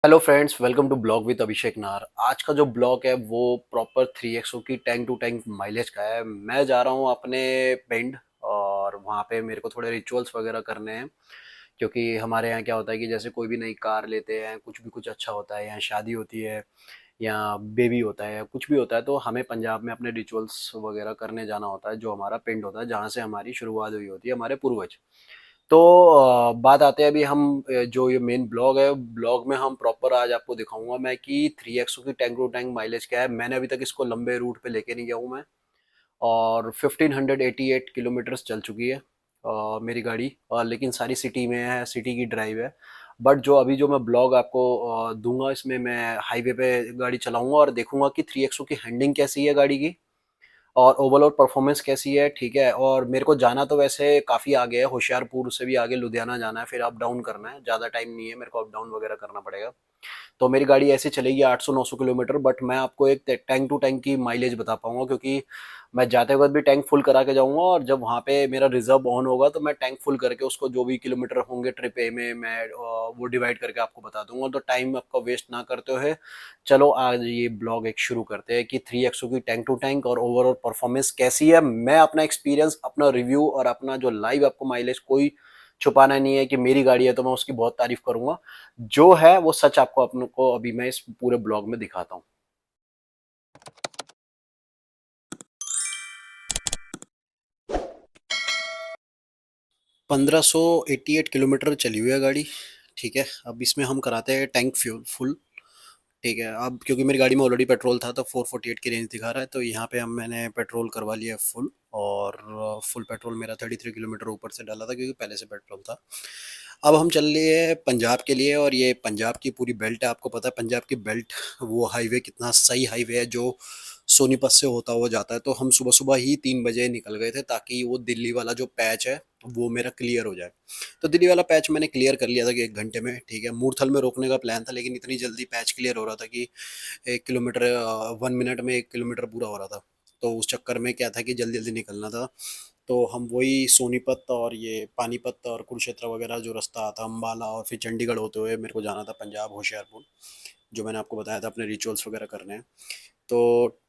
Hello friends, welcome to blog with Abhishek Nar. आज का जो ब्लॉग है वो प्रॉपर 3XO की टैंक टू टैंक माइलेज का है। मैं जा रहा हूँ अपने पिंड और वहाँ पे मेरे को थोड़े रिचुअल्स वगैरह करने हैं, क्योंकि हमारे यहाँ क्या होता है कि जैसे कोई भी नई कार लेते हैं, कुछ भी कुछ अच्छा होता है, यहाँ शादी होती है या बेबी होता है या कुछ भी होता है, तो हमें पंजाब में अपने रिचुअल्स वगैरह करने जाना होता है, जो हमारा पिंड होता है, जहाँ से हमारी शुरुआत हुई होती है, हमारे पूर्वज। तो बात आते हैं अभी हम जो ये मेन ब्लॉग है, ब्लॉग में हम प्रॉपर आज आपको दिखाऊंगा मैं कि 3XO की टैंक टू टैंक माइलेज क्या है। मैंने अभी तक इसको लंबे रूट पे लेके नहीं गया हूँ मैं, और 1588 किलोमीटर्स चल चुकी है मेरी गाड़ी। लेकिन सारी सिटी में है, सिटी की ड्राइव है। बट जो अभी जो मैं ब्लॉग आपको दूंगा, इसमें मैं हाईवे पे गाड़ी चलाऊंगा और देखूंगा कि 3XO की हैंडलिंग कैसी है गाड़ी की, और ओवरऑल परफॉर्मेंस कैसी है। ठीक है, और मेरे को जाना तो वैसे काफ़ी आगे है, होशियारपुर से भी आगे लुधियाना जाना है, फिर अप डाउन करना है, ज़्यादा टाइम नहीं है मेरे को अप डाउन वगैरह करना पड़ेगा। तो मेरी गाड़ी ऐसे चलेगी 800-900 किलोमीटर, बट मैं आपको एक टैंक टू टैंक की माइलेज बता पाऊंगा, क्योंकि मैं जाते वक्त भी टैंक फुल करा के जाऊंगा, और जब वहाँ पे मेरा रिजर्व ऑन होगा तो मैं टैंक फुल करके उसको जो भी किलोमीटर होंगे ट्रिप ए में मैं वो डिवाइड करके आपको बता दूंगा। तो टाइम आपका वेस्ट ना करते हुए चलो आज ये ब्लॉग एक शुरू करते हैं कि 3XO की टैंक टू टैंक और ओवरऑल परफॉर्मेंस कैसी है। मैं अपना एक्सपीरियंस, अपना रिव्यू और अपना जो लाइव आपको माइलेज, कोई छुपाना नहीं है कि मेरी गाड़ी है तो मैं उसकी बहुत तारीफ करूंगा। जो है वो सच आपको अपने को अभी मैं इस पूरे ब्लॉग में दिखाता हूँ। 1588 किलोमीटर चली हुई है गाड़ी। ठीक है, अब इसमें हम कराते हैं टैंक फ्यूल फुल। ठीक है, अब क्योंकि मेरी गाड़ी में ऑलरेडी पेट्रोल था तो 448 की रेंज दिखा रहा है, तो यहाँ पे हम मैंने पेट्रोल करवा लिया फुल। और फुल पेट्रोल मेरा 33 किलोमीटर ऊपर से डाला था, क्योंकि पहले से पेट्रोल था। अब हम चल लिए हैं पंजाब के लिए, और ये पंजाब की पूरी बेल्ट है। आपको पता है पंजाब की बेल्ट, वो हाईवे कितना सही हाईवे है जो सोनीपत से होता हुआ जाता है। तो हम सुबह सुबह ही 3 बजे निकल गए थे, ताकि वो दिल्ली वाला जो पैच है वो मेरा क्लियर हो जाए। तो दिल्ली वाला पैच मैंने क्लियर कर लिया था कि 1 घंटे में। ठीक है, मूर्थल में रोकने का प्लान था, लेकिन इतनी जल्दी पैच क्लियर हो रहा था कि 1 किलोमीटर 1 मिनट में 1 किलोमीटर पूरा हो रहा था। तो उस चक्कर में क्या था कि जल्दी जल्दी निकलना था। तो हम वही सोनीपत और ये पानीपत और कुरुक्षेत्र वगैरह जो रास्ता आता अम्बाला, और फिर चंडीगढ़ होते हुए मेरे को जाना था पंजाब होशियारपुर, जो मैंने आपको बताया था अपने रिचुअल्स वगैरह करने हैं। तो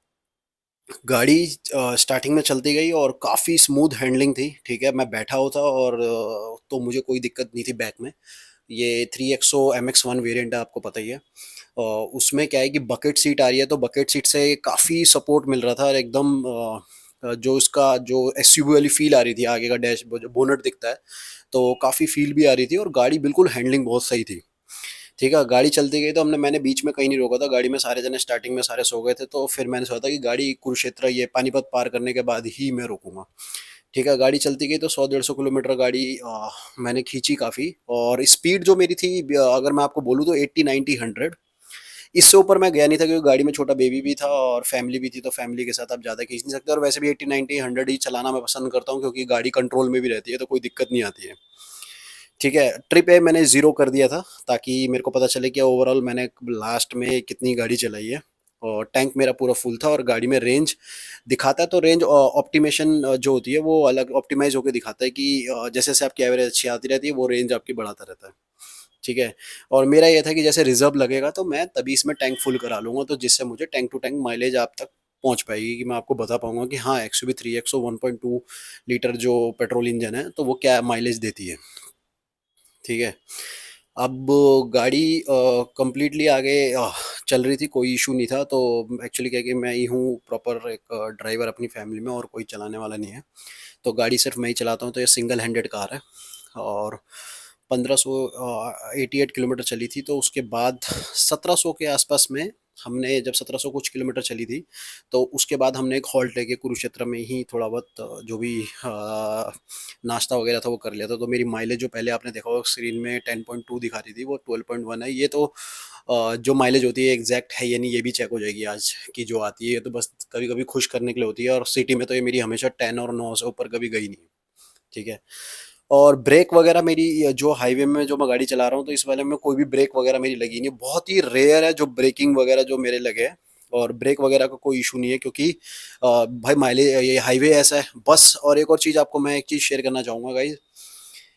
गाड़ी स्टार्टिंग में चलती गई और काफ़ी स्मूथ हैंडलिंग थी। ठीक है, मैं बैठा हुआ था और तो मुझे कोई दिक्कत नहीं थी बैक में। ये 3XO MX1 वेरिएंट है, आपको पता ही है। उसमें क्या है कि बकेट सीट आ रही है, तो बकेट सीट से काफ़ी सपोर्ट मिल रहा था, और एकदम जो इसका जो एसयूवी वाली फील आ रही थी, आगे का डैश बोनट दिखता है, तो काफ़ी फील भी आ रही थी, और गाड़ी बिल्कुल हैंडलिंग बहुत सही थी। ठीक है, गाड़ी चलती गई तो मैंने बीच में कहीं नहीं रोका था। गाड़ी में सारे जने स्टार्टिंग में सारे सो गए थे, तो फिर मैंने सोचा कि गाड़ी कुरुक्षेत्र ये पानीपत पार करने के बाद ही मैं रोकूंगा। ठीक है, गाड़ी चलती गई तो 100-150 किलोमीटर गाड़ी मैंने खींची काफ़ी। और स्पीड जो मेरी थी, अगर मैं आपको बोलूँ तो 80-90-100। इससे ऊपर मैं गया नहीं था, क्योंकि गाड़ी में छोटा बेबी भी था और फैमिली भी थी, तो फैमिली के साथ आप ज़्यादा खींच नहीं सकते। और वैसे भी 80-90-100 ही चलाना मैं पसंद करता हूँ, क्योंकि गाड़ी कंट्रोल में भी रहती है, तो कोई दिक्कत नहीं आती है। ठीक है, ट्रिप ए मैंने ज़ीरो कर दिया था, ताकि मेरे को पता चले कि ओवरऑल मैंने लास्ट में कितनी गाड़ी चलाई है। और टैंक मेरा पूरा फुल था, और गाड़ी में रेंज दिखाता है, तो रेंज ऑप्टिमेशन जो होती है वो अलग ऑप्टिमाइज होकर दिखाता है कि जैसे जैसे आपकी एवरेज अच्छी आती रहती है, वो रेंज आपकी बढ़ाता रहता है। ठीक है, और मेरा ये था कि जैसे रिजर्व लगेगा तो मैं तभी इसमें टैंक फुल करा लूंगा, तो जिससे मुझे टैंक टू टैंक माइलेज आप तक पहुंच पाएगी, कि मैं आपको बता पाऊंगा कि हाँ XUV 3XO 1.2 लीटर जो पेट्रोल इंजन है, तो वो क्या माइलेज देती है। ठीक है, अब गाड़ी कंप्लीटली आगे चल रही थी, कोई इशू नहीं था। तो एक्चुअली क्या है कि मैं ही हूँ प्रॉपर एक ड्राइवर अपनी फैमिली में, और कोई चलाने वाला नहीं है, तो गाड़ी सिर्फ मैं ही चलाता हूँ। तो ये सिंगल हैंडेड कार है। और 1588 किलोमीटर चली थी, तो उसके बाद 1700 के आसपास में हमने, जब 1700 कुछ किलोमीटर चली थी, तो उसके बाद हमने एक हॉल्ट लेके कुरुक्षेत्र में ही थोड़ा बहुत जो भी नाश्ता वगैरह था वो कर लिया था। तो मेरी माइलेज जो पहले आपने देखा होगा स्क्रीन में 10.2 दिखा रही थी, वो 12.1 है। ये तो जो माइलेज होती है एग्जैक्ट है, ये नहीं, ये भी चेक हो जाएगी आज की जो आती है। ये तो बस कभी कभी खुश करने के लिए होती है, और सिटी में तो ये मेरी हमेशा 10 और 9 से ऊपर कभी गई नहीं। ठीक है, और ब्रेक वगैरह मेरी, जो हाईवे में जो मैं गाड़ी चला रहा हूँ, तो इस वाले में कोई भी ब्रेक वगैरह मेरी लगी नहीं। बहुत ही रेयर है जो ब्रेकिंग वगैरह जो मेरे लगे हैं, और ब्रेक वगैरह का कोई इशू नहीं है, क्योंकि भाई माइलेज, ये हाईवे ऐसा है बस। और एक और चीज़ आपको मैं एक चीज़ शेयर करना चाहूँगा गाइज,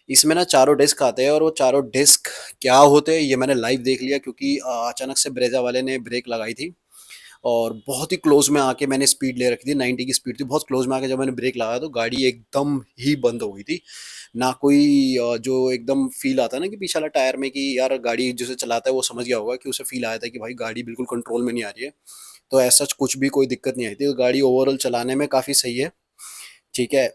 इसमें ना चारों डिस्क आते हैं और वो चारों डिस्क क्या होते हैं ये मैंने लाइव देख लिया, क्योंकि अचानक से ब्रेजा वाले ने ब्रेक लगाई थी और बहुत ही क्लोज में आके मैंने स्पीड ले रखी थी, 90 की स्पीड थी। बहुत क्लोज में आके जब मैंने ब्रेक लगाया तो गाड़ी एकदम ही बंद हो गई थी। ना कोई जो एकदम फील आता है ना कि पीछे वाला टायर में कि यार, गाड़ी जिसे चलाता है वो समझ गया होगा कि उसे फील आया था कि भाई गाड़ी बिल्कुल कंट्रोल में नहीं आ रही है। तो ऐसा कुछ भी कोई दिक्कत नहीं आई थी, तो गाड़ी ओवरऑल चलाने में काफ़ी सही है। ठीक है।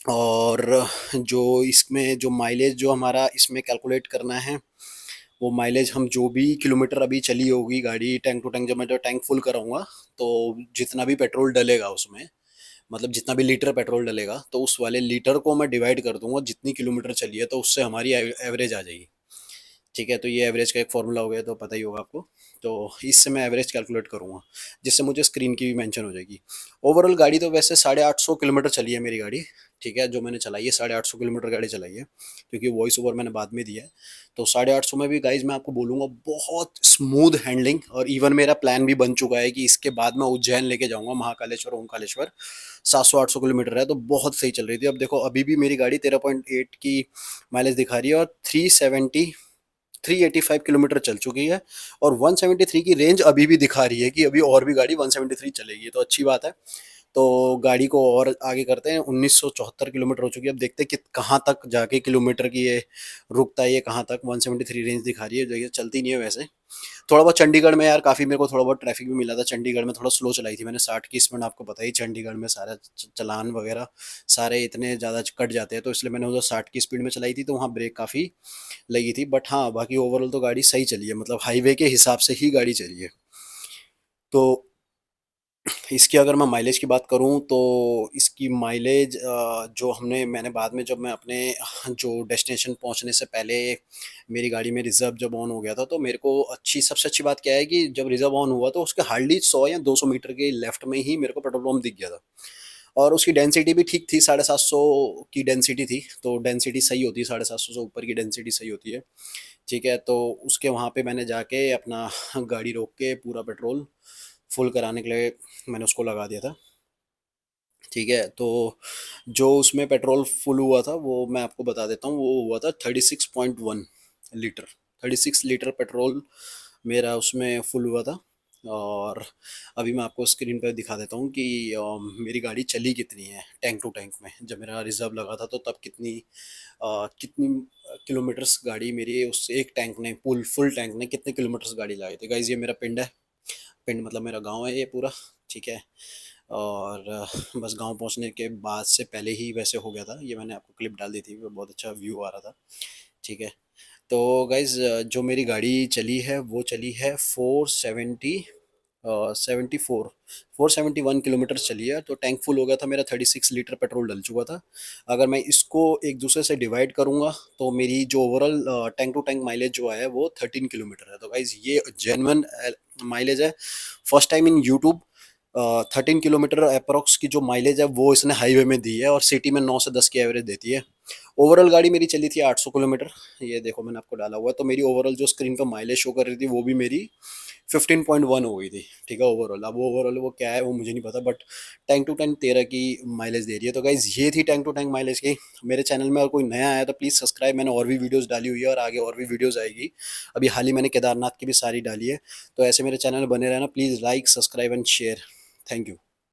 और जो इसमें जो माइलेज जो हमारा इसमें कैलकुलेट करना है, वो माइलेज हम जो भी किलोमीटर अभी चली होगी गाड़ी टैंक टू टैंक, जब मैं तो टैंक फुल कराऊंगा तो जितना भी पेट्रोल डलेगा उसमें, मतलब जितना भी लीटर पेट्रोल डलेगा तो उस वाले लीटर को मैं डिवाइड कर दूंगा जितनी किलोमीटर चली है, तो उससे हमारी एवरेज आ जाएगी। ठीक है, तो ये एवरेज का एक फॉर्मूला हो गया, तो पता ही होगा आपको। तो इससे मैं एवरेज कैलकुलेट करूंगा, जिससे मुझे स्क्रीन की भी मेंशन हो जाएगी। ओवरऑल गाड़ी तो वैसे 850 किलोमीटर चली है मेरी गाड़ी। ठीक है, जो मैंने चलाई है 850 किलोमीटर गाड़ी चलाई है, क्योंकि वॉइस ओवर मैंने बाद में दिया है। तो 850 में भी गाइज मैं आपको बोलूँगा बहुत स्मूथ हैंडलिंग, और इवन मेरा प्लान भी बन चुका है कि इसके बाद मैं उज्जैन लेके जाऊंगा, महाकालेश्वर ओमकालेश्वर। 700-800 किलोमीटर है तो बहुत सही चल रही थी। अब देखो अभी भी मेरी गाड़ी 13.8 की माइलेज दिखा रही है और 385 किलोमीटर चल चुकी है, और 173 की रेंज अभी भी दिखा रही है कि अभी और भी गाड़ी 173 चलेगी, तो अच्छी बात है। तो गाड़ी को और आगे करते हैं। 1974 किलोमीटर हो चुकी है, अब देखते हैं कि कहाँ तक जाके किलोमीटर की ये रुकता है, ये कहाँ तक 173 रेंज दिखा रही है, जो ये चलती नहीं है वैसे। थोड़ा बहुत चंडीगढ़ में यार काफ़ी मेरे को थोड़ा बहुत ट्रैफिक भी मिला था, चंडीगढ़ में थोड़ा स्लो चलाई थी मैंने, 60 की स्पीड। आपको पता ही चंडीगढ़ में सारा चलान वगैरह सारे इतने ज़्यादा कट जाते हैं, तो इसलिए मैंने उधर 60 की स्पीड में चलाई थी, तो वहाँ ब्रेक काफ़ी लगी थी। बट हाँ, बाकी ओवरऑल तो गाड़ी सही चली है, मतलब हाईवे के हिसाब से ही गाड़ी चली है। तो इसकी अगर मैं माइलेज की बात करूं तो इसकी माइलेज जो मैंने बाद में, जब मैं अपने जो डेस्टिनेशन पहुंचने से पहले मेरी गाड़ी में रिजर्व जब ऑन हो गया था, तो मेरे को सबसे अच्छी बात क्या है कि जब रिजर्व ऑन हुआ तो उसके हार्डली 100 या 200 मीटर के लेफ्ट में ही मेरे को पेट्रोल पंप दिख गया था। और उसकी डेंसिटी भी ठीक थी, 750 की डेंसिटी थी, तो डेंसिटी सही होती है, 750 से ऊपर की डेंसिटी सही होती है। ठीक है, तो उसके वहाँ पे मैंने जाके अपना गाड़ी रोक के पूरा पेट्रोल फुल कराने के लिए मैंने उसको लगा दिया था। ठीक है, तो जो उसमें पेट्रोल फुल हुआ था वो मैं आपको बता देता हूँ, वो हुआ था 36.1 लीटर। 36 लीटर पेट्रोल मेरा उसमें फुल हुआ था। और अभी मैं आपको स्क्रीन पर दिखा देता हूँ कि मेरी गाड़ी चली कितनी है टैंक टू टैंक में। जब मेरा रिजर्व लगा था तो तब कितनी किलोमीटर्स गाड़ी मेरी उस एक टैंक ने, फुल टैंक ने कितने किलोमीटर्स गाड़ी लगाई थी। गाइज ये मेरा पिंड है, पिंड मतलब मेरा गांव है ये पूरा। ठीक है। और बस गांव पहुंचने के बाद से पहले ही वैसे हो गया था, ये मैंने आपको क्लिप डाल दी थी, वो बहुत अच्छा व्यू आ रहा था। ठीक है। तो गाइज जो मेरी गाड़ी चली है वो चली है 471 चली है, तो टैंक फुल हो गया था मेरा, 36 लीटर पेट्रोल डल चुका था। अगर मैं इसको एक दूसरे से डिवाइड करूंगा तो मेरी जो overall tank to tank mileage जो है वो 13 किलोमीटर है। तो गाइज ये जेन्युइन माइलेज है। First time in YouTube 13 kilometre approx की जो माइलेज है वो इसने हाईवे में दी है, और सिटी में 9 से 10 की एवरेज देती है। ओवरऑल गाड़ी मेरी चली थी 800 किलोमीटर। ये देखो मैंने आपको डाला हुआ है, तो मेरी ओवरऑल जो स्क्रीन पर माइलेज शो कर रही थी वो भी मेरी 15.1 हो गई थी। ठीक है, ओवरऑल। अब ओवरऑल वो क्या है वो मुझे नहीं पता, बट टैंक टू टैंक 13 की माइलेज दे रही है। तो गाइज ये थी टैंक टू टैंक माइलेज की। मेरे चैनल में अगर कोई नया आया तो प्लीज़ सब्सक्राइब, मैंने और भी वीडियोस डाली हुई है और आगे और भी वीडियोस आएगी। अभी हाल ही मैंने केदारनाथ की भी सारी डाली है। तो ऐसे मेरे चैनल में बने रहना please, like subscribe and share. Thank you.